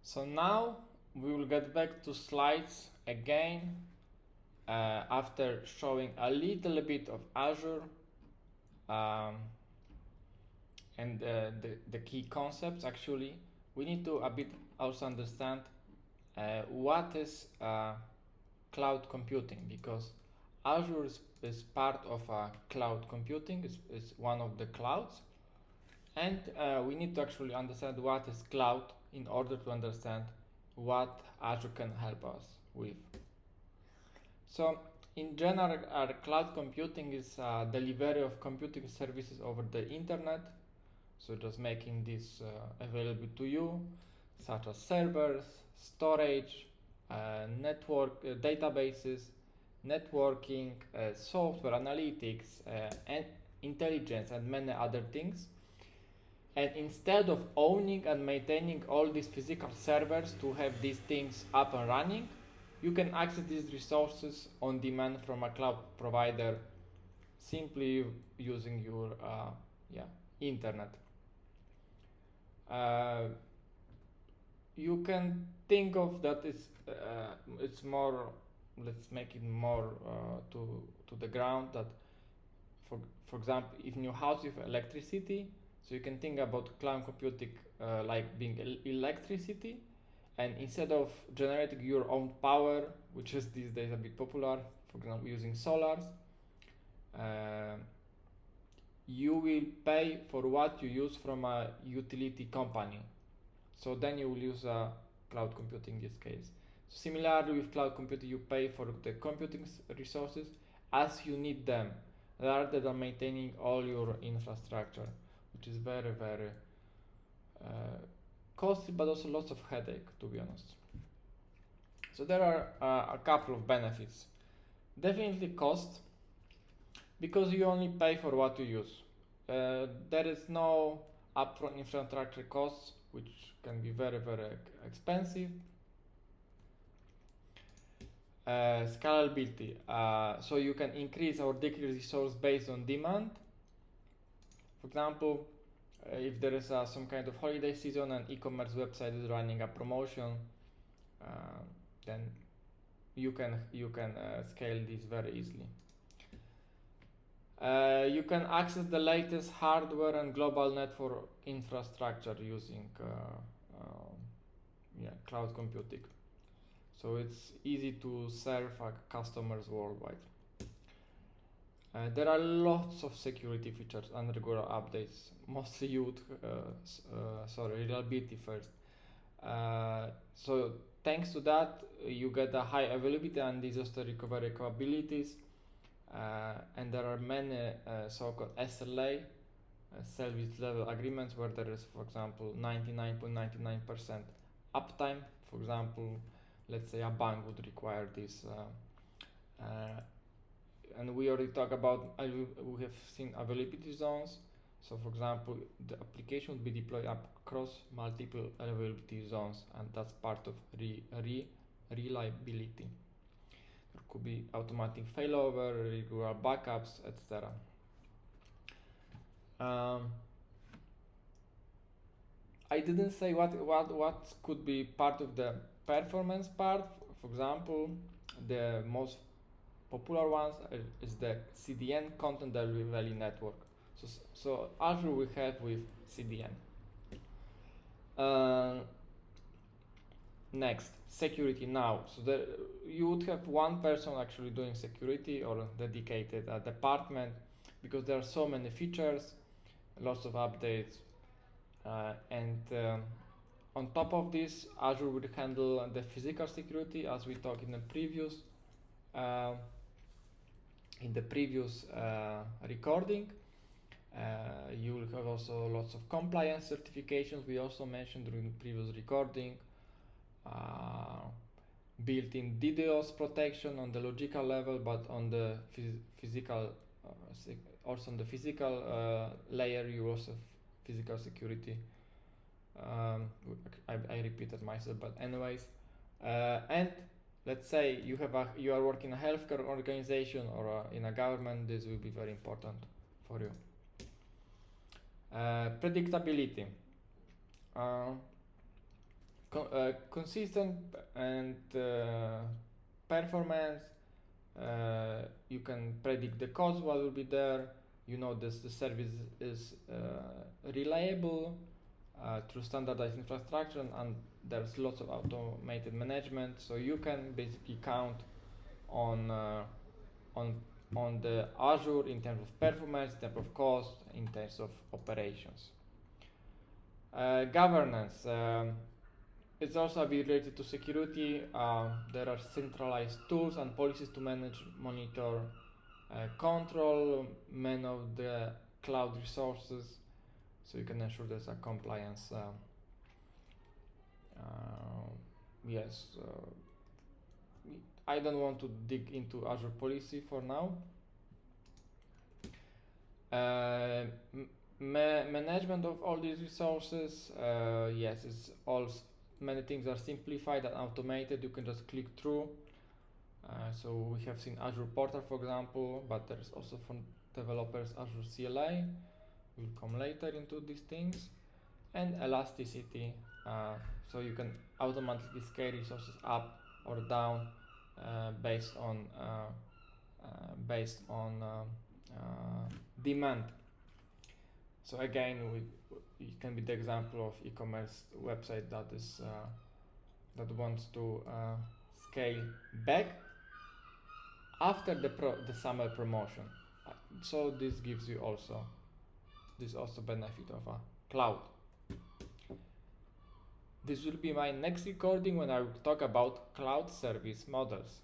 So now we will get back to slides again after showing a little bit of Azure um, and the key concepts. Actually, we need to a bit also understand what is cloud computing, because Azure is part of cloud computing, is one of the clouds, and we need to actually understand what is cloud in order to understand what Azure can help us with. So in general, cloud computing is delivery of computing services over the internet. So just making this available to you, such as servers, storage, network databases, networking, software analytics, and intelligence, and many other things. And instead of owning and maintaining all these physical servers to have these things up and running, you can access these resources on demand from a cloud provider simply using your internet. You can think of that it's more, let's make it more to the ground, that for example, if in your house you have electricity, so you can think about cloud computing like being electricity, and instead of generating your own power, which is these days a bit popular, for example using solars, you will pay for what you use from a utility company. So then you will use cloud computing in this case. Similarly with cloud computing, you pay for the computing resources as you need them, rather than maintaining all your infrastructure, which is very, very costly, but also lots of headache, to be honest. So there are a couple of benefits. Definitely cost, because you only pay for what you use. There is no upfront infrastructure costs, which can be very, very expensive. Scalability, so you can increase or decrease resource based on demand. For example, if there is some kind of holiday season and e-commerce website is running a promotion, then you can scale this very easily. You can access the latest hardware and global network infrastructure using cloud computing. So it's easy to serve customers worldwide. There are lots of security features and regular updates. Mostly reliability first. So thanks to that, you get a high availability and disaster recovery capabilities. And there are many so-called SLA, service level agreements, where there is, for example, 99.99% uptime. For example, let's say a bank would require this, and we already talked about, we have seen availability zones. So for example, the application would be deployed across multiple availability zones, and that's part of reliability. There could be automatic failover, regular backups, etc. I didn't say what could be part of the performance part. For example, the most popular ones is the CDN, Content Delivery Network. So Azure we have with CDN. Next, security now. So you would have one person actually doing security, or a dedicated department, because there are so many features, lots of updates, and on top of this, Azure would handle the physical security, as we talked in the previous recording. You will have also lots of compliance certifications we also mentioned during the previous recording. Built-in DDoS protection on the logical level, but on the physical, also on the physical layer, you also have physical security. I repeated myself, but anyways, and let's say you are working in a healthcare organization or in a government, this will be very important for you. Predictability. consistent and performance. You can predict the cost what will be there. You know this the service is reliable through standardized infrastructure, and there's lots of automated management, so you can basically count on on the Azure in terms of performance, in terms of cost, in terms of operations. Governance. It's also a bit related to security. There are centralized tools and policies to manage, monitor, control many of the cloud resources, so you can ensure there's a compliance. Yes, I don't want to dig into Azure policy for now. Management of all these resources. Yes, it's all many things are simplified and automated. You can just click through. So we have seen Azure Portal, for example, but there's also from developers Azure CLI. We'll come later into these things. And elasticity, so you can automatically scale resources up or down based on demand. So again, it can be the example of e-commerce website that is that wants to scale back after the summer promotion. So this gives you also benefit of a cloud. This will be my next recording when I will talk about cloud service models.